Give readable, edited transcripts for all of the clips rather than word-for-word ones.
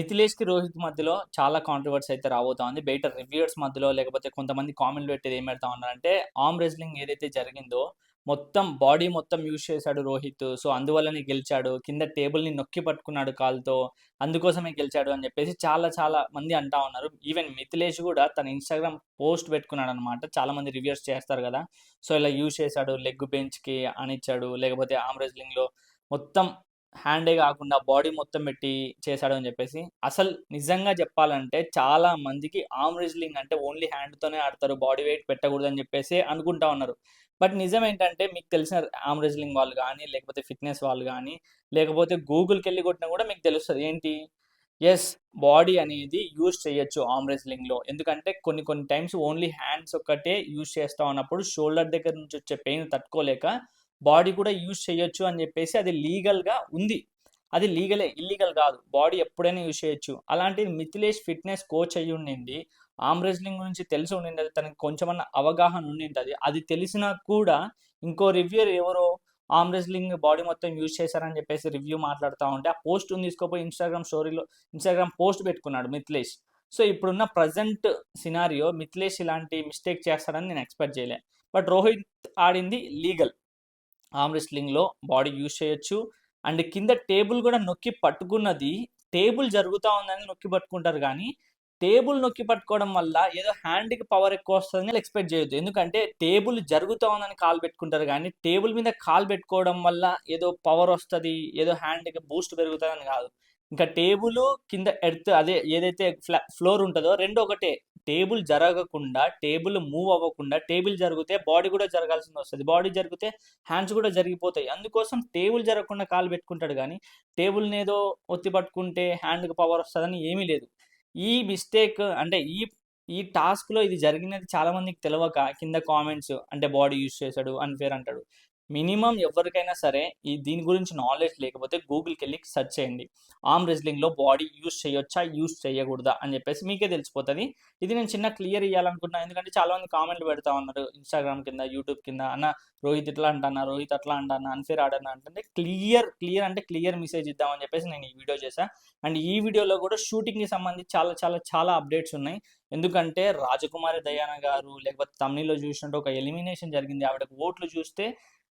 మిథిలేష్‌కి, రోహిత్ మధ్యలో చాలా కాంట్రోవర్సీ అయితే రాబోతా ఉంది. బయట రివ్యూయర్స్ మధ్యలో లేకపోతే కొంతమంది కామెంట్‌లు పెట్టేది ఏం పెడతా ఉన్నారంటే, ఆర్మ్ రెజ్లింగ్ ఏదైతే జరిగిందో మొత్తం బాడీ మొత్తం యూజ్ చేశాడు రోహిత్. సో, అందువల్లనే గెలిచాడు. కింద టేబుల్‌ని నొక్కి పట్టుకున్నాడు కాలుతో. అందుకోసమే గెలిచాడు అని చెప్పేసి చాలా చాలా మంది అంటా ఉన్నారు. ఈవెన్ మిథిలేష్ గూడా తన ఇన్‌స్టాగ్రామ్ పోస్ట్ పెట్టుకున్నాడనమాట. చాలా మంది రివ్యూయర్స్ చేస్తారు గదా! సో, ఇలా యూజ్ చేశాడు. లెగ్ బెంచ్‌కి అనిచ్చాడు. లేకపోతే ఆర్మ్ రెజ్లింగ్‌లో మొత్తం హ్యాండే కాకుండా బాడీ మొత్తం పెట్టి చేశాడు అని చెప్పేసి. అసలు నిజంగా చెప్పాలంటే చాలా మందికి ఆర్మ్ రెజ్లింగ్ అంటే ఓన్లీ హ్యాండ్‌తోనే ఆడతారు. బాడీ వెయిట్ పెట్టకూడదని చెప్పేసి అనుకుంటా ఉన్నారు. బట్ నిజం ఏంటంటే మీకు తెలిసిన ఆర్మ్ రెజ్లింగ్ వాళ్ళు గానీ, లేకపోతే ఫిట్‌నెస్ వాళ్ళు గానీ, లేకపోతే గూగుల్‌కెళ్ళి కొట్టినా కూడా మీకు తెలుస్తది. ఏంటి? యెస్, బాడీ అనేది యూజ్ చేయొచ్చు ఆర్మ్ రెజ్లింగ్‌లో. ఎందుకంటే కొన్ని కొన్ని టైమ్స్ ఓన్లీ హ్యాండ్స్ ఒక్కటే యూజ్ చేస్తా ఉన్నప్పుడు షోల్డర్ దగ్గర నుంచి వచ్చే పెయిన్ తట్టుకోలేక బాడీ కూడా యూజ్ చేయొచ్చు అని చెప్పేసి అది లీగల్‌గా ఉంది. అది లీగలే, ఇల్లీగల్ కాదు. బాడీ ఎప్పుడైనా యూజ్ చేయొచ్చు. అలాంటిది మిథిలేష్ ఫిట్‌నెస్ కోచ్ అయ్యుండిండి, ఆర్మ్ రెజ్లింగ్ గురించి తెలిసి ఉండిండది. తనకి కొంచెమన్నా అవగాహన ఉండింటది. అది తెలిసినా కూడా ఇంకో రివ్యూయర్ ఎవరో ఆర్మ్ రెజ్లింగ్ బాడీ మొత్తం యూజ్ చేశారని చెప్పేసి రివ్యూ మాట్లాడుతా ఉంటే, ఆ పోస్ట్‌ని తీసుకుపోయి ఇన్‌స్టాగ్రామ్ పోస్ట్ పెట్టుకున్నాడు మిథిలేష్. సో, ఇప్పుడున్న ప్రెజెంట్ సినారియో మిథిలేష్ ఇలాంటి మిస్టేక్ చేస్తాడని నేను ఎక్స్‌పెక్ట్ చేయలే. బట్ రోహిత్ ఆడింది లీగల్. ఆర్మ్ రెస్లింగ్‌లో బాడీ యూజ్ చేయొచ్చు. అండ్ కింద టేబుల్ గూడా నొక్కి పట్టుకున్నది, టేబుల్ జరుగుతా ఉందని నొక్కి పట్టుకుంటారు గానీ, టేబుల్ నొక్కి పట్టుకోవడం వల్ల ఏదో హ్యాండ్‌కి పవర్ ఎక్కువొస్తదని ఎక్స్‌పెక్ట్ చేయొద్దు. ఎందుకంటే టేబుల్ జరుగుతా ఉందని కాలు పెట్టుకుంటారు గానీ, టేబుల్ మీద కాలు పెట్టుకోవడం వల్ల ఏదో పవరొస్తది, ఏదో హ్యాండ్‌కి బూస్ట్ పెరుగుతదని గాదు. ఇంకా టేబులు, కింద ఎర్త్ అదే ఏదైతే ఫ్లోర్ ఉంటదో 2 ఒకటే. టేబుల్ జరగకుండా, టేబుల్ మూవ్ అవ్వకుండా, టేబుల్ జరిగితే బాడీ గూడా జరగాల్సిందొస్తది. బాడీ జరిగితే హ్యాండ్స్ కూడా జరిగిపోతాయి. అందుకోసం టేబుల్ జరగకుండా కాలు పెట్టుకుంటాడు గానీ, టేబుల్‌నేదో ఒత్తి పట్టుకుంటే హ్యాండ్‌కి పవర్ వస్తదని ఏమీ లేదు. ఈ మిస్టేక్ అంటే ఈ టాస్క్‌లో ఇది జరిగినది చాలా మందికి తెలవక కింద కామెంట్స్ అంటే బాడీ యూజ్ చేశాడు, అన్‌ఫెయిర్ అంటాడు. మినిమమ్ ఎవరికైనా సరే దీని గురించి నాలెడ్జ్ లేకపోతే గూగుల్‌కెళ్ళి సెర్చ్ చేయండి. ఆర్మ్ రెజ్లింగ్‌లో బాడీ యూజ్ చేయొచ్చా? యూజ్ చేయకూడదా? అని చెప్పేసి మీకే తెలిసిపోతది. ఇది నేను చిన్న క్లియర్ ఇయ్యాలనుకున్నా. ఎందుకంటే చాలా మంది కామెంట్‌లు పెడతా ఉన్నారు. ఇన్‌స్టాగ్రామ్ కింద, యూట్యూబ్ కింద అన్న రోహిత్ ఇట్లా అంటన్నా, రోహిత్ అట్లా అంటన్నా, అన్‌ఫెయిర్ ఆడన్నా అంటే క్లియర్ అంటే క్లియర్ మెసేజ్ ఇద్దామని చెప్పేసి నేను ఈ వీడియో చేశా. అండ్ ఈ వీడియోలో కూడా షూటింగ్‌కి సంబంధించి చాలా అప్డేట్స్ ఉన్నాయి. ఎందుకంటే రాజకుమారి దయాన గారు లేకపోతే తమిళ్‌లో చూసినట్టు ఒక ఎలిమినేషన్ జరిగింది. ఆవిడకి ఓట్లు చూస్తే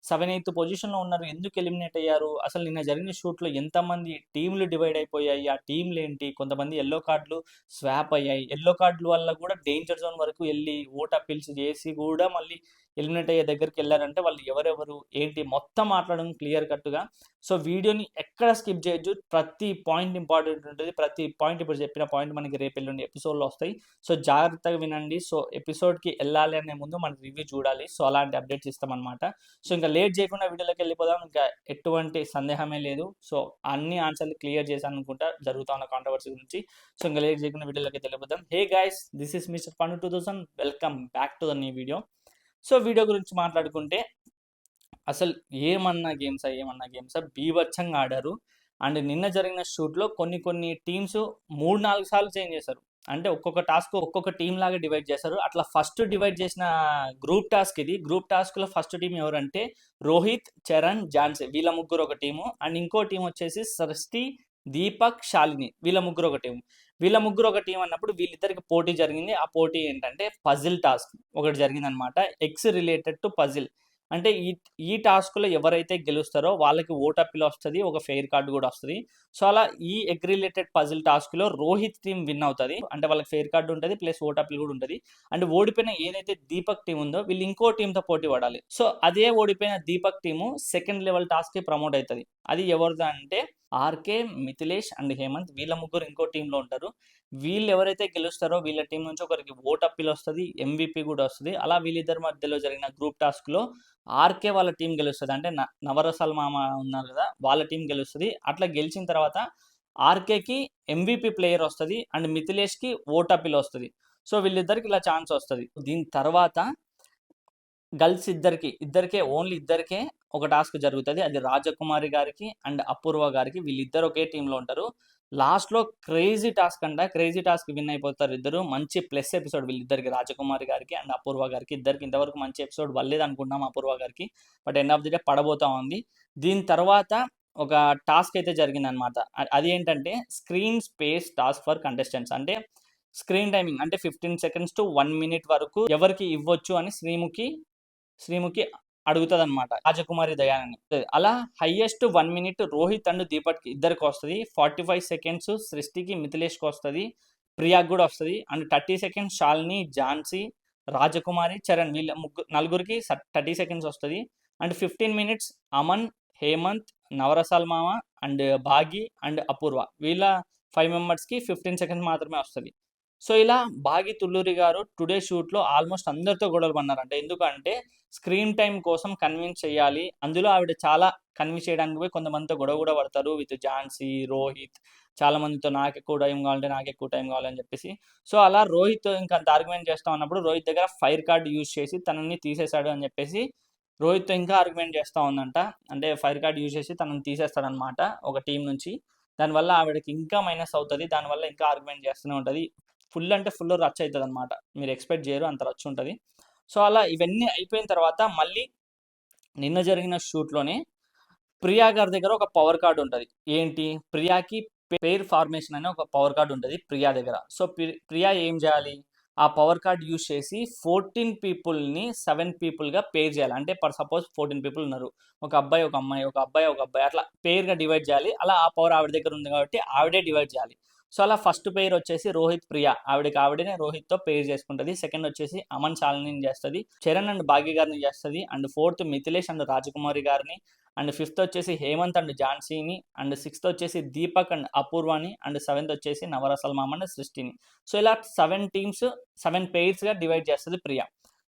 7, 8 పొజిషన్‌లో ఉన్నారు. ఎందుకు ఎలిమినేట్ అయ్యారు? అసలు నిన్న జరిగిన షూట్‌లో ఎంతమంది టీమ్‌లు డివైడ్ అయిపోయాయి? ఆ టీమ్‌లేంటి? కొంతమంది యెల్లో కార్డ్‌లు స్వాప్ అయ్యాయి. యెల్లో కార్డ్‌ల వల్ల కూడా డేంజర్ జోన్ వరకు ఎళ్లి ఓట్ అప్పీల్స్ చేసి కూడా మళ్ళీ ఎలిమినేట్ అయ్యే దగ్గరికెళ్లారంటే వాళ్ళు ఎవరెవరు? ఏంటి? మొత్తం మాట్లాడడం క్లియర్ కట్‌గా. సో, వీడియోని ఎక్కడ స్కిప్ చేయొద్దు. ప్రతి పాయింట్ ఇంపార్టెంట్ ఉంటది. ప్రతి పాయింట్ ఇప్పుడు చెప్పిన పాయింట్ మనకి రేపు ఎల్లుండి ఎపిసోడ్‌లో వస్తాయి. సో, జాగ్రత్తగా వినండి. సో, ఎపిసోడ్‌కి ఎళ్ళాలి అనే ముందు మనం రివ్యూ చూడాలి. సో, అలాంటి అప్డేట్స్ ఇస్తామనమాట. సో, ఇంకా లేట్ చేయకుండా వీడియోలోకి వెళ్ళిపోదాం. ఇంకా ఎటువంటి సందేహమే లేదు. సో, అన్ని ఆన్సర్‌లు క్లియర్ చేశాననుకుంటా జరుగుతా ఉన్న కాంట్రోవర్సీ గురించి. సో, ఇంకా లేట్ చేయకుండా వీడియోలోకి వెళ్ళిపోదాం. Hey guys, this is mister పండు 2000. Welcome back to the new video. So, video గురించి మాట్లాడుకుంటే అసలు ఏమన్నా గేమ్సా బీభత్సంగా ఆడారు. అండ్ నిన్న జరిగిన షూట్‌లో కొన్ని టీమ్స్ 3, 4 సార్లు చేంజ్ చేశారు. అంటే ఒక్కొక్క టాస్క్ ఒక్కొక్క టీమ్ లాగా డివైడ్ చేశారు. అట్లా ఫస్ట్ డివైడ్ చేసిన గ్రూప్ టాస్క్ ఇది. గ్రూప్ టాస్క్‌లో ఫస్ట్ టీమ్ ఎవరంటే రోహిత్, చరణ్, ఝాన్సీ వీళ్ళ ముగ్గురు ఒక టీము. అండ్ ఇంకో టీమ్ వచ్చేసి సృష్టి, దీపక్, శాలిని వీళ్ళ ముగ్గురు ఒక టీము. వీళ్ళ ముగ్గురు ఒక టీమ్ అన్నప్పుడు వీళ్ళిద్దరికి పోటీ జరిగింది. ఆ పోటీ ఏంటంటే పజిల్ టాస్క్ ఒకటి జరిగిందనమాట. Eggs related to puzzle. అంటే ఈ టాస్క్‌లో ఎవరైతే గెలుస్తారో వాళ్ళకి ఓటప్పిల్ వస్తది. ఒక ఫెయిర్ కార్డ్ గూడా వస్తది. సో, అలా ఈ ఎగ్ రిలేటెడ్ పజిల్ టాస్క్‌లో రోహిత్ టీమ్ విన్ అవుతది. అంటే వాళ్ళకి ఫెయిర్ కార్డ్ ఉంటది. ప్లస్ ఓటప్పిల్ గూడా ఉంటది. అండ్ ఓడిపోయిన ఏదైతే దీపక్ టీమ్ ఉందో వీళ్ళు ఇంకో టీమ్‌తో పోటీ పడాలి. సో, అదే ఓడిపోయిన దీపక్ టీము సెకండ్ లెవెల్ టాస్క్‌కి ప్రమోట్ అయితది. అది ఎవరిదంటే ఆర్‌కే, మిథిలేష్ అండ్ హేమంత్ వీళ్ళ ముగ్గురు ఇంకో టీమ్‌లో ఉంటారు. వీళ్ళు ఎవరైతే గెలుస్తారో వీళ్ళ టీమ్ నుంచి ఒకరికి ఓటప్పిల్ వస్తది. ఎంవీపీ గూడా వస్తది. అలా వీళ్ళిద్దరి మధ్యలో జరిగిన గ్రూప్ టాస్క్‌లో ఆర్‌కే వాళ్ళ టీమ్ గెలుస్తది. అంటే నవరసాల మామ ఉన్నారు గదా! వాళ్ళ టీమ్ గెలుస్తది. అట్లా గెలిచిన తర్వాత ఆర్‌కేకి ఎంవీపీ ప్లేయర్ వస్తది. అండ్ మిథిలేష్‌కి ఓటప్పిల్ వస్తది. సో, వీళ్ళిద్దరికి ఇలా ఛాన్స్ వస్తది. దీని తర్వాత గర్ల్స్ ఇద్దరికే ఓన్లీ ఇద్దరికే ఒక టాస్క్ జరుగుతది. అది రాజకుమారి గారికి అండ్ అపూర్వ గారికి. వీళ్ళిద్దరు ఒకే టీమ్‌లో ఉంటారు. లాస్ట్‌లో క్రేజీ టాస్క్ అంట. క్రేజీ టాస్క్ విన్ అయిపోతారు ఇద్దరు. మంచి ప్లస్ ఎపిసోడ్ వీళ్ళిద్దరికి రాజకుమారి గారికి అండ్ అపూర్వ గారికి. ఇద్దరికి ఇంతవరకు మంచి ఎపిసోడ్ పడలేదనుకుంటున్నాం అపూర్వ గారికి. But end of the day పడబోతా ఉంది. దీని తర్వాత ఒక టాస్క్ అయితే జరిగిందనమాట. అది ఏంటంటే screen space task for contestants. అంటే స్క్రీన్ టైమింగ్ అంటే 15 సెకండ్స్ టు 1 మినిట్ వరకు ఎవరికి ఇవ్వచ్చు అని శ్రీముఖి అడుగుతదనమాట రాజకుమారి దయాని. అలా హైయెస్ట్ 1 మినిట్ రోహిత్ అండ్ దీపక్‌కి ఇద్దరికి వస్తది. 45 సెకండ్స్ సృష్టికి, మిథిలేష్‌కి వస్తది. ప్రియాకి కూడా వస్తది. అండ్ 30 సెకండ్స్ శాలిని, ఝాన్సీ, రాజకుమారి, చరణ్ వీళ్ళ నలుగురికి 30 సెకండ్స్ వస్తది. అండ్ 15 మినిట్స్ అమన్, హేమంత్, నవరసాల మామ అండ్ భాగి అండ్ అపూర్వ వీళ్ళ 5 మెంబర్స్‌కి 15 సెకండ్స్ మాత్రమే వస్తది. సో ఇలా భాగి తుల్లూరి గారు టుడే షూట్‌లో ఆల్మోస్ట్ అందరితో గొడవలు పడినారంట. ఎందుకంటే స్క్రీన్ టైమ్ కోసం కన్విన్స్ చేయాలి. అందులో ఆవిడ చాలా కన్విన్స్ చేయడానికి పోయి కొంతమందితో గొడవ కూడా పడతారు. విత్ ఝాన్సీ, రోహిత్ చాలా మందితో నాకెక్కువ టైం కావాలంటే నాకెక్కువ టైం కావాలని చెప్పేసి. సో అలా రోహిత్ ఇంకా అంత ఆర్గ్యుమెంట్ చేస్తా ఉన్నప్పుడు రోహిత్ దగ్గర ఫైర్ కార్డ్ యూజ్ చేసి తనని తీసేశాడు అని చెప్పేసి రోహిత్ ఇంకా ఆర్గ్యుమెంట్ చేస్తా ఉందంట. అంటే ఫైర్ కార్డ్ యూజ్ చేసి తనని తీసేస్తాడనమాట ఒక టీం నుంచి. దానివల్ల ఆవిడకి ఇంకా మైనస్ అవుతది. దానివల్ల ఇంకా ఆర్గ్యుమెంట్ చేస్తూనే ఉంటది. ఫుల్ అంటే ఫుల్ రచ్చ అవుతదనమాట. మీరు ఎక్స్‌పెక్ట్ చేయరు అంత రచ్చ ఉంటది. సో అలా ఇవన్నీ అయిపోయిన తర్వాత మళ్ళీ నిన్న జరిగిన షూట్‌లోనే ప్రియా గారి దగ్గర ఒక పవర్ కార్డ్ ఉంటది. ఏంటి? ప్రియాకి పెయిర్ ఫార్మేషన్ అనే ఒక పవర్ కార్డ్ ఉంటది ప్రియా దగ్గర. సో ప్రియా ఏం చేయాలి? ఆ పవర్ కార్డ్ యూజ్ చేసి 14 పీపుల్‌ని 7 పీపుల్‌గా పెయిర్ చేయాలి. అంటే సపోజ్ 14 పీపుల్ ఉన్నారు. ఒక అబ్బాయి, ఒక అమ్మాయి, ఒక అబ్బాయి, ఒక అబ్బాయి అట్లా పెయిర్‌గా డివైడ్ చేయాలి. అలా ఆ పవర్ ఆవిడ దగ్గర ఉంది కాబట్టి ఆవిడే డివైడ్ చేయాలి. సో అలా ఫస్ట్ పెయిర్ వచ్చేసి రోహిత్, ప్రియా. ఆవిడకి ఆవిడనే రోహిత్‌తో పెయిర్ చేసుకుంటది. సెకండ్ వచ్చేసి అమన్, శాలినిని చేస్తది. చరణ్ అండ్ భాగ్య గారిని చేస్తది. అండ్ ఫోర్త్ మిథిలేష్ అండ్ రాజకుమారి గారిని. అండ్ ఫిఫ్త్ వచ్చేసి హేమంత్ అండ్ ఝాన్సీని. అండ్ సిక్స్త్ వచ్చేసి దీపక్ అండ్ అపూర్వాని. అండ్ సెవెంత్ వచ్చేసి నవరసల మామ అండ్ సృష్టిని. సో ఇలా 7 టీమ్స్ 7 పెయిర్స్‌గా డివైడ్ చేస్తది ప్రియా.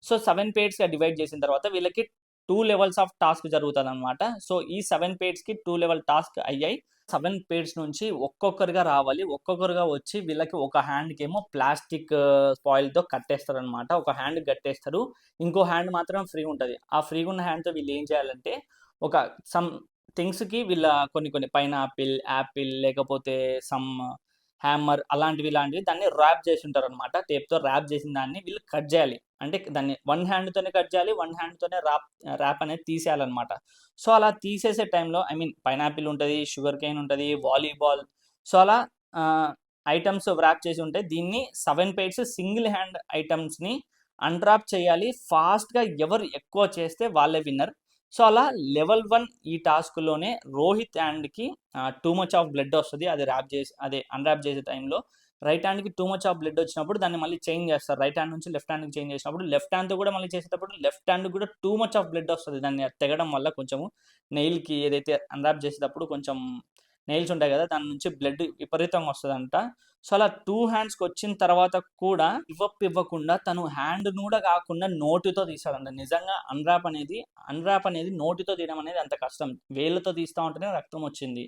సో 7 పెయిర్స్‌గా డివైడ్ చేసిన తర్వాత వీళ్ళకి 2 లెవెల్స్ ఆఫ్ టాస్క్ జరుగుతదనమాట. సో ఈ 7 పెయిర్స్‌కి 2 లెవెల్ టాస్క్ అయ్యాయి. 7 పెయిర్స్ నుంచి ఒక్కొక్కరుగా రావాలి. ఒక్కొక్కరుగా వచ్చి వీళ్ళకి ఒక హ్యాండ్‌కేమో ప్లాస్టిక్ ఫాయిల్‌తో కట్టేస్తారనమాట. ఒక హ్యాండ్‌కి కట్టేస్తారు. ఇంకో హ్యాండ్ మాత్రం ఫ్రీ ఉంటది. ఆ ఫ్రీగా ఉన్న హ్యాండ్‌తో వీళ్ళు ఏం చేయాలంటే ఒక సమ్ థింగ్స్‌కి వీళ్ళ కొన్ని పైనాపిల్, యాపిల్ లేకపోతే సమ్ హ్యామర్ అలాంటివి ఇలాంటివి దాన్ని ర్యాప్ చేసి ఉంటారనమాట. టేప్‌తో ర్యాప్ చేసిన దాన్ని వీళ్ళు కట్ చేయాలి. అంటే దాన్ని వన్ హ్యాండ్‌తోనే కట్ చేయాలి. వన్ హ్యాండ్‌తోనే ర్యాప్ అనేది తీసేయాలనమాట. సో అలా తీసేసే టైంలో ఐ మీన్ పైనాపిల్ ఉంటది, షుగర్ కేన్ ఉంటది, వాలీబాల్ సో అలా ఐటెమ్స్ ర్యాప్ చేసి ఉంటాయి. దీన్ని 7 పెయిర్స్ సింగిల్ హ్యాండ్ ఐటెమ్స్‌ని అన్‌ర్యాప్ చేయాలి. ఫాస్ట్‌గా ఎవరు ఎక్కువ చేస్తే వాళ్ళే విన్నర్. సో అలా లెవెల్ 1 ఈ టాస్క్‌లోనే రోహిత్ హ్యాండ్‌కి టూ మచ్ ఆఫ్ బ్లడ్ వస్తది. అది అన్‌ర్యాప్ చేసే టైంలో రైట్ హ్యాండ్‌కి టూ మచ్ ఆఫ్ బ్లడ్ వచ్చినప్పుడు దాన్ని మళ్ళీ చేంజ్ చేస్తారు. రైట్ హ్యాండ్ నుంచి లెఫ్ట్ హ్యాండ్‌కి చేంజ్ చేసినప్పుడు లెఫ్ట్ హ్యాండ్‌తో కూడా మళ్ళీ చేసేటప్పుడు లెఫ్ట్ హ్యాండ్‌కి కూడా టూ మచ్ ఆఫ్ బ్లడ్ వస్తది. దాన్ని తెగడం వల్ల కొంచెము నెయిల్‌కి ఏదైతే అన్‌ర్యాప్ చేసేటప్పుడు కొంచెం నెయిల్స్ ఉంటాయి కదా! దాని నుంచి బ్లడ్ విపరీతంగా వస్తదంట. సో అలా 2 హ్యాండ్స్‌కి వచ్చిన తర్వాత కూడా ఇవ్వకుండా తను హ్యాండ్ కూడా కాకుండా నోటితో తీస్తాడంట. నిజంగా అన్‌ర్యాప్ అనేది నోటితో తీయడం అనేది అంత కష్టం. వేళ్ళతో తీస్తా ఉంటేనే రక్తం వచ్చింది.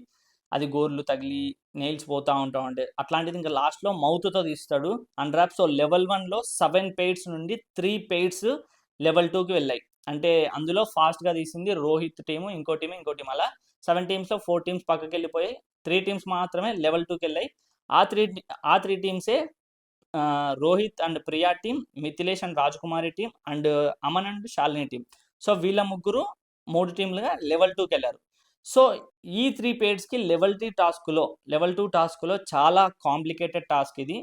అది గోర్లు తగిలి నెయిల్స్ పోతా ఉంటా ఉంటాయి. అట్లాంటిది ఇంకా లాస్ట్‌లో మౌత్‌తో తీస్తాడు అన్‌ర్యాప్. సో లెవెల్ 1లో 7 పెయిర్స్ నుండి 3 పెయిర్స్ లెవెల్ 2కి వెళ్ళాయి. అంటే అందులో ఫాస్ట్‌గా తీసింది రోహిత్ టీము, ఇంకో టీమ్ అలా 7 టీమ్స్‌లో 4 టీమ్స్ పక్కకెళ్ళిపోయాయి. 3 టీమ్స్ మాత్రమే లెవెల్ 2కెళ్ళాయి. ఆ 3 టీమ్సే Rohit and Priya team, Mithilesh and Rajakumari team and Aman and Shalini team. So వీళ్ళ ముగ్గురు 3 టీమ్లుగా లెవెల్ 2కెళ్లారు. సో ఈ 3 పెయిర్స్‌కి లెవెల్ 2 టాస్క్‌లో చాలా కాంప్లికేటెడ్ టాస్క్ ఇది.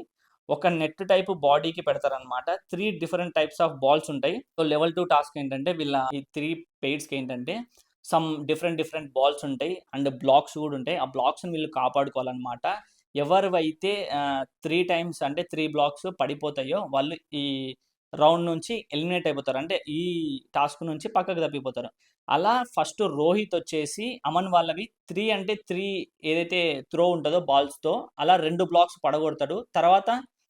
ఒక నెట్ టైప్ బాడీకి పెడతారనమాట. 3 డిఫరెంట్ టైప్స్ ఆఫ్ బాల్స్ ఉంటాయి. సో లెవెల్ 2 టాస్క్ ఏంటంటే వీళ్ళ ఈ 3 పెయిర్స్‌కి ఏంటంటే సమ్ డిఫరెంట్ బాల్స్ ఉంటాయి. అండ్ బ్లాక్స్ కూడా ఉంటాయి. ఆ బ్లాక్స్‌ని వీళ్ళు కాపాడుకోవాలనమాట. ఎవరివైతే 3 టైమ్స్ అంటే 3 బ్లాక్స్ పడిపోతాయో వాళ్ళు ఈ రౌండ్ నుంచి ఎలిమినేట్ అయిపోతారు. అంటే ఈ టాస్క్ నుంచి పక్కకు తప్పిపోతారు. అలా ఫస్ట్ రోహిత్ వచ్చేసి అమన్ వాళ్ళవి 3 అంటే 3 ఏదైతే త్రో ఉంటదో బాల్స్‌తో అలా 2 బ్లాక్స్ పడగొడతాడు. తర్వాత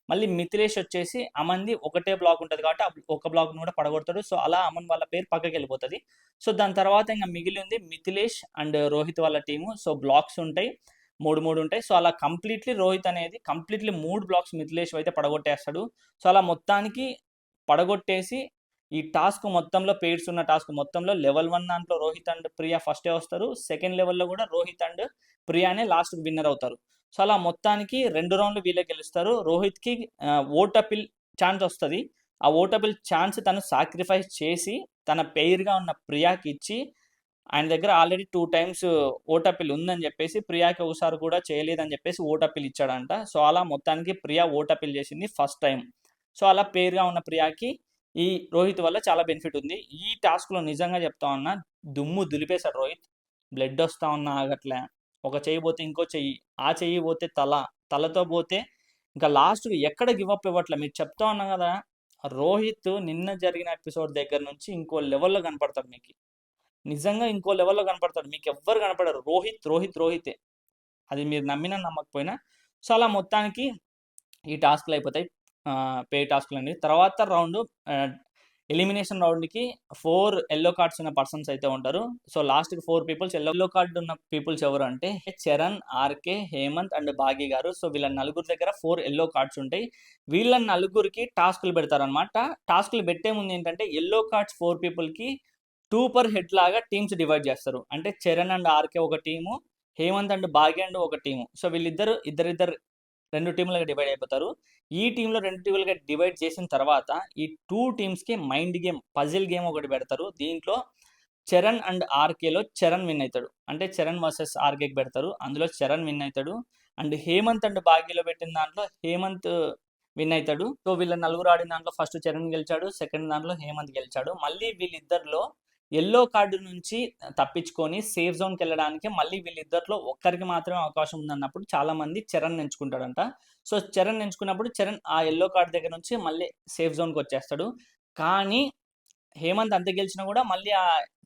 మళ్ళీ మిథిలేష్ వచ్చేసి అమన్‌ది ఒకటే బ్లాక్ ఉంటది కాబట్టి ఒక బ్లాక్‌ని కూడా పడగొడతాడు. సో అలా అమన్ వాళ్ళ పేరు పక్కకెళ్ళిపోతది. సో దాని తర్వాత ఇంక మిగిలింది మిథిలేష్ అండ్ రోహిత్ వాళ్ళ టీము. సో బ్లాక్స్ ఉంటాయి. 3 ఉంటాయి. సో అలా కంప్లీట్‌లీ 3 బ్లాక్స్ మిథిలేష్ అయితే పడగొట్టేస్తాడు. సో అలా మొత్తానికి పడగొట్టేసి ఈ టాస్క్ మొత్తంలో పెయిర్స్ ఉన్న టాస్క్ మొత్తంలో లెవెల్ 1 దాంట్లో రోహిత్ అండ్ ప్రియా ఫస్టే వస్తారు. సెకండ్ లెవెల్‌లో కూడా రోహిత్ అండ్ ప్రియానే లాస్ట్‌కి విన్నర్ అవుతారు. సో అలా మొత్తానికి 2 రౌండ్లు వీళ్ళే గెలుస్తారు. రోహిత్‌కి ఓటపిల్ ఛాన్స్ వస్తది. ఆ ఓటపిల్ ఛాన్స్ తను సాక్రిఫైస్ చేసి తన పెయిర్‌గా ఉన్న ప్రియాకి ఇచ్చి ఆయన దగ్గర ఆల్రెడీ 2 టైమ్స్ ఓటపిల్ ఉందని చెప్పేసి ప్రియాకి ఒకసారి కూడా చేయలేదని చెప్పేసి ఓటపిల్ ఇచ్చాడంట. సో అలా మొత్తానికి ప్రియా ఓటపిల్ చేసింది ఫస్ట్ టైం. సో అలా పేరుగా ఉన్న ప్రియాకి ఈ రోహిత్ వల్ల చాలా బెనిఫిట్ ఉంది. ఈ టాస్క్లో నిజంగా చెప్తా ఉన్నా దుమ్ము దులిపేశాడు రోహిత్. బ్లడ్ వస్తా ఉన్నా ఆగట్లే. ఒక చెయ్యి పోతే ఇంకో చెయ్యి, ఆ చెయ్యి పోతే తల, తలతో పోతే ఇంకా లాస్ట్‌కి ఎక్కడ గివప్ ఇవ్వట్లే. మీకు చెప్తా ఉన్నా కదా, రోహిత్ నిన్న జరిగిన ఎపిసోడ్ దగ్గర నుంచి ఇంకో లెవెల్‌లో కనపడతాడు మీకు. నిజంగా ఇంకో లెవెల్‌లో కనపడతాడు. మీకు ఎవ్వరు కనపడరు. రోహిత్, రోహిత్, రోహితే. అది మీరు నమ్మినా నమ్మకపోయినా. సో అలా మొత్తానికి ఈ టాస్క్‌లు అయిపోతాయి. పే టాస్క్‌లండి. తర్వాత రౌండ్ ఎలిమినేషన్ రౌండ్‌కి 4 యెల్లో కార్డ్స్ ఉన్న పర్సన్స్ అయితే ఉంటారు. సో లాస్ట్‌కి 4 పీపుల్స్ యెల్లో కార్డ్ ఉన్న పీపుల్స్ ఎవరు అంటే చరణ్, ఆర్‌కే, హేమంత్ అండ్ భాగి గారు. సో వీళ్ళ నలుగురు దగ్గర 4 యెల్లో కార్డ్స్ ఉంటాయి. వీళ్ళ నలుగురికి టాస్క్‌లు పెడతారనమాట. టాస్క్‌లు పెట్టే ముందు ఏంటంటే యెల్లో కార్డ్స్ 4 పీపుల్‌కి 2 పర్ హెడ్ లాగా టీమ్స్ డివైడ్ చేస్తారు. అంటే చరణ్ అండ్ ఆర్‌కే ఒక team, Hemant and Bhagi and ఒక టీము. సో వీళ్ళిద్దరు ఇద్దరిద్దరు 2 టీములుగా డివైడ్ అయిపోతారు. ఈ టీంలో 2 టీములుగా డివైడ్ చేసిన తర్వాత ఈ 2 టీమ్స్‌కి మైండ్ గేమ్, పజిల్ గేమ్ ఒకటి పెడతారు. దీంట్లో చరణ్ అండ్ ఆర్‌కేలో చరణ్ విన్ అవుతాడు. అంటే చరణ్ వర్సెస్ ఆర్‌కేకి పెడతారు. అందులో చరణ్ విన్ అవుతాడు. అండ్ హేమంత్ అండ్ భాగ్యలో పెట్టిన దాంట్లో హేమంత్ విన్ అవుతాడు. సో వీళ్ళ నలుగురు ఆడిన దాంట్లో ఫస్ట్ చరణ్ గెలిచాడు. సెకండ్ దాంట్లో హేమంత్ గెలిచాడు. మళ్ళీ వీళ్ళిద్దరిలో యెల్లో కార్డు నుంచి తప్పించుకొని సేఫ్ జోన్కి వెళ్ళడానికి మళ్ళీ వీళ్ళిద్దరిలో ఒక్కరికి మాత్రమే అవకాశం ఉందన్నప్పుడు చాలా మంది చరణ్ ఎంచుకుంటాడంట. సో చరణ్ ఎంచుకున్నప్పుడు చరణ్ ఆ యెల్లో కార్డ్ దగ్గర నుంచి మళ్ళీ సేఫ్ జోన్కి వచ్చేస్తాడు. కానీ హేమంత్ అంత గెలిచినా కూడా మళ్ళీ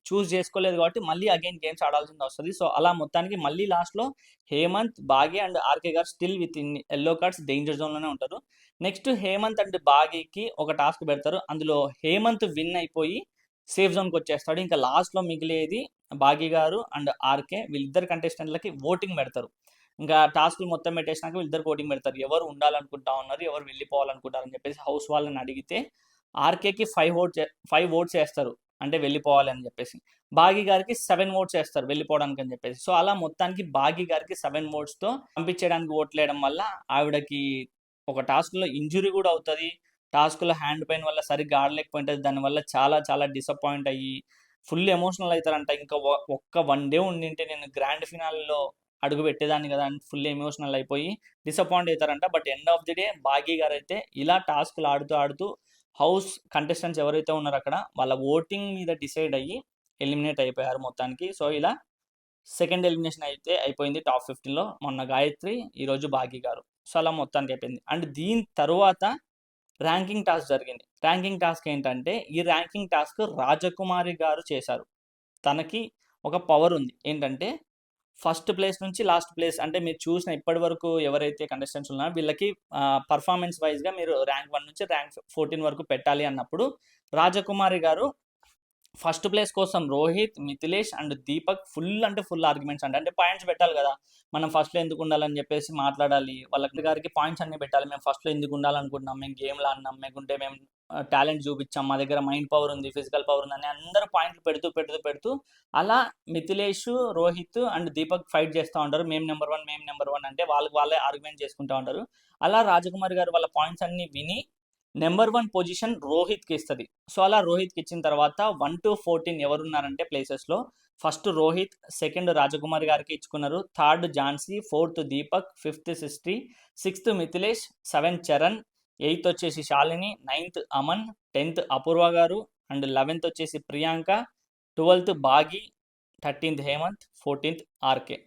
చూస్ చేసుకోలేదు కాబట్టి మళ్ళీ అగైన్ గేమ్స్ ఆడాల్సింది వస్తుంది. సో అలా మొత్తానికి మళ్ళీ లాస్ట్లో హేమంత్, భాగి అండ్ ఆర్‌కే గారు still with in yellow cards danger జోన్లోనే ఉంటారు. నెక్స్ట్ హేమంత్ అండ్ భాగికి ఒక టాస్క్ పెడతారు. అందులో హేమంత్ విన్ అయిపోయి సేఫ్ జోన్కి వచ్చేస్తాడు. ఇంకా లాస్ట్లో మిగిలేది భాగి గారు అండ్ ఆర్‌కే వీళ్ళిద్దరు కంటెస్టెంట్లకి ఓటింగ్ పెడతారు. ఇంకా టాస్క్లు మొత్తం పెట్టేసినాక వీళ్ళిద్దరు ఓటింగ్ పెడతారు. ఎవరు ఉండాలనుకుంటా ఉన్నారు, ఎవరు వెళ్ళిపోవాలనుకుంటారు అని చెప్పేసి హౌస్ వాళ్ళని అడిగితే ఆర్‌కేకి 5 ఓట్స్ వేస్తారు. అంటే వెళ్ళిపోవాలి అని చెప్పేసి. భాగి గారికి 7 ఓట్స్ వేస్తారు వెళ్ళిపోవడానికి అని చెప్పేసి. సో అలా మొత్తానికి భాగి గారికి 7 ఓట్స్‌తో పంపించేయడానికి ఓట్లేయడం వల్ల ఆవిడకి ఒక టాస్క్‌లో ఇంజురీ కూడా అవుతది. టాస్క్‌లో హ్యాండ్ పెయిన్ వల్ల సరిగ్గా ఆడలేకపోయింటది. దానివల్ల చాలా చాలా డిసప్పాయింట్ అయ్యి ఫుల్ ఎమోషనల్ అవుతారంట. ఇంకా ఒక్క 1 డే ఉండింటే నేను గ్రాండ్ ఫినాలేలో అడుగు పెట్టేదాన్ని కదా అని ఫుల్ ఎమోషనల్ అయిపోయి డిసప్పాయింట్ అవుతారంట. But end of the day Bhagi గారైతే ఇలా టాస్క్‌లు ఆడుతూ ఆడుతూ హౌస్ కంటెస్టెంట్స్ ఎవరైతే ఉన్నారో అక్కడ వాళ్ళ ఓటింగ్ మీద డిసైడ్ అయ్యి ఎలిమినేట్ అయిపోయారు మొత్తానికి. సో ఇలా సెకండ్ ఎలిమినేషన్ అయితే అయిపోయింది టాప్ 15లో. మొన్న గాయత్రి, ఈరోజు భాగి గారు. సో అలా మొత్తానికి అయిపోయింది. అండ్ దీని తరువాత ర్యాంకింగ్ టాస్క్ జరిగింది. ర్యాంకింగ్ టాస్క్ ఏంటంటే ఈ ర్యాంకింగ్ టాస్క్ రాజకుమారి గారు చేశారు. తనకి ఒక పవర్ ఉంది. ఏంటంటే ఫస్ట్ ప్లేస్ నుంచి లాస్ట్ ప్లేస్ అంటే మీరు చూసిన ఇప్పటి వరకు ఎవరైతే కంటెస్టెంట్స్ ఉన్నారో వీళ్ళకి పర్ఫార్మెన్స్ వైజ్గా మీరు ర్యాంక్ 1 నుంచి ర్యాంక్ 14 వరకు పెట్టాలి అన్నప్పుడు రాజకుమారి గారు ఫస్ట్ ప్లేస్ కోసం రోహిత్, మిథిలేష్ అండ్ దీపక్ ఫుల్ అంటే ఫుల్ ఆర్గ్యుమెంట్స్ అంటే పాయింట్స్ పెట్టాలి కదా, మనం ఫస్ట్లో ఎందుకు ఉండాలని చెప్పేసి మాట్లాడాలి. వాళ్ళకి గారికి పాయింట్స్ అన్ని పెట్టాలి. మేము ఫస్ట్లో ఎందుకు ఉండాలనుకుంటున్నాం, మేము గేమ్లో ఆడినాం, మేకుంటే మేము టాలెంట్ చూపించాం, మా దగ్గర మైండ్ పవర్ ఉంది, ఫిజికల్ పవర్ ఉంది అని అందరూ పాయింట్లు పెడుతూ అలా మిథిలేష్, రోహిత్ అండ్ దీపక్ ఫైట్ చేస్తూ ఉంటారు. మేము నెంబర్ 1 మేము నెంబర్ 1 అంటే వాళ్ళే ఆర్గ్యుమెంట్ చేసుకుంటూ ఉంటారు. అలా రాజకుమారి గారు వాళ్ళ పాయింట్స్ అన్ని విని నెంబర్ 1 పొజిషన్ రోహిత్కి ఇస్తుంది. సో అలా రోహిత్కి ఇచ్చిన తర్వాత 1 to 14 ఎవరున్నారంటే ప్లేసెస్లో ఫస్ట్ రోహిత్, సెకండ్ రాజకుమారి గారికి ఇచ్చుకున్నారు, third Jhansi, fourth Deepak, fifth సిస్ట్రీ, సిక్స్త్ మిథిలేష్, 7 చరణ్, 8th వచ్చేసి శాలిని, 9th అమన్, 10th అపూర్వ గారు అండ్ 11th వచ్చేసి Priyanka, 12th Bhagi, 13th Hemant, 14th RK.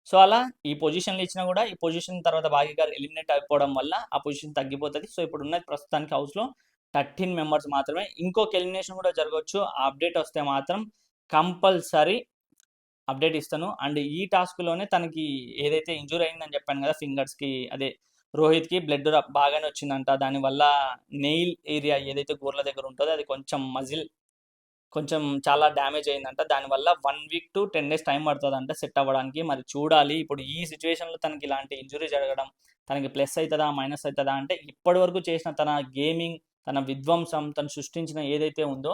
So అలా ఈ పొజిషన్లు ఇచ్చినా కూడా ఈ పొజిషన్ తర్వాత భాగి గారు ఎలిమినేట్ అయిపోవడం వల్ల ఆ పొజిషన్ తగ్గిపోతుంది. సో ఇప్పుడు ఉన్నది ప్రస్తుతానికి హౌస్లో 13 మెంబర్స్ మాత్రమే. ఇంకొక ఎలిమినేషన్ కూడా జరగవచ్చు. ఆ అప్డేట్ వస్తే మాత్రం కంపల్సరీ అప్డేట్ ఇస్తాను. అండ్ ఈ టాస్క్లోనే తనకి ఏదైతే ఇంజూరీ అయిందని చెప్పాను కదా ఫింగర్స్కి, అదే రోహిత్కి బ్లడ్ బాగానే వచ్చిందంట. దానివల్ల నెయిల్ ఏరియా ఏదైతే గోర్ల దగ్గర ఉంటుందో అది కొంచెం చాలా డ్యామేజ్ అయిందంట. దానివల్ల 1 వీక్ to 10 days టైం పడుతుందంట సెట్ అవ్వడానికి. మరి చూడాలి ఇప్పుడు ఈ సిచ్యువేషన్లో తనకి ఇలాంటి ఇంజురీ జరగడం తనకి ప్లస్ అవుతుందా మైనస్ అవుతుందా అంటే ఇప్పటి వరకు చేసిన తన గేమింగ్, తన విధ్వంసం, తను సృష్టించిన ఏదైతే ఉందో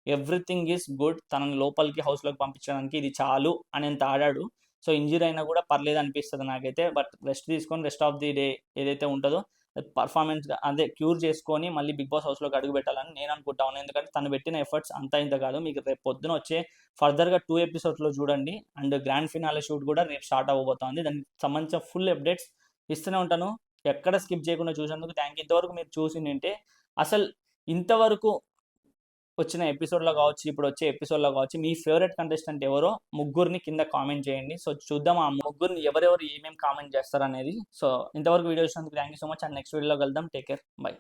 ఎవ్రీథింగ్ ఈజ్ గుడ్. తనని లోపలికి హౌస్లోకి పంపించడానికి ఇది చాలు అనేంత ఆడాడు. సో ఇంజురీ అయినా కూడా పర్లేదు అనిపిస్తుంది నాకైతే. బట్ రెస్ట్ తీసుకొని రెస్ట్ ఆఫ్ ది డే ఏదైతే ఉంటుందో పర్ఫార్మెన్స్‌గా అదే క్యూర్ చేసుకొని మళ్ళీ 'బిగ్ బాస్' హౌస్‌లోకి అడుగు పెట్టాలని నేను అనుకుంటా ఉన్నాను. ఎందుకంటే తను పెట్టిన ఎఫర్ట్స్ అంతా ఇంత కాదు. మీకు రేపు పొద్దున వచ్చే ఫర్దర్‌గా 2 ఎపిసోడ్స్‌లో చూడండి. అండ్ గ్రాండ్ ఫినాలే షూట్ కూడా రేపు స్టార్ట్ అవ్వబోతోంది. దానికి సంబంధించిన ఫుల్ అప్డేట్స్ ఇస్తూనే ఉంటాను. ఎక్కడ స్కిప్ చేయకుండా చూసినందుకు థాంక్ యూ. ఇంతవరకు మీరు చూసిండుంటే అసలు ఇంతవరకు వచ్చిన ఎపిసోడ్‌లో కావచ్చు, ఇప్పుడు వచ్చే ఎపిసోడ్‌లో కావచ్చు, మీ ఫేవరెట్ కంటెస్టెంట్ ఎవరో ముగ్గురిని కింద కామెంట్ చేయండి. సో, చూద్దాం ఆ ముగ్గురిని ఎవరెవరు ఏమేమి కామెంట్ చేస్తారనేది. సో, ఇంతవరకు వీడియో చూసినందుకు thank you so much. And next వీడియోలో కలుద్దాం. Take care. బై.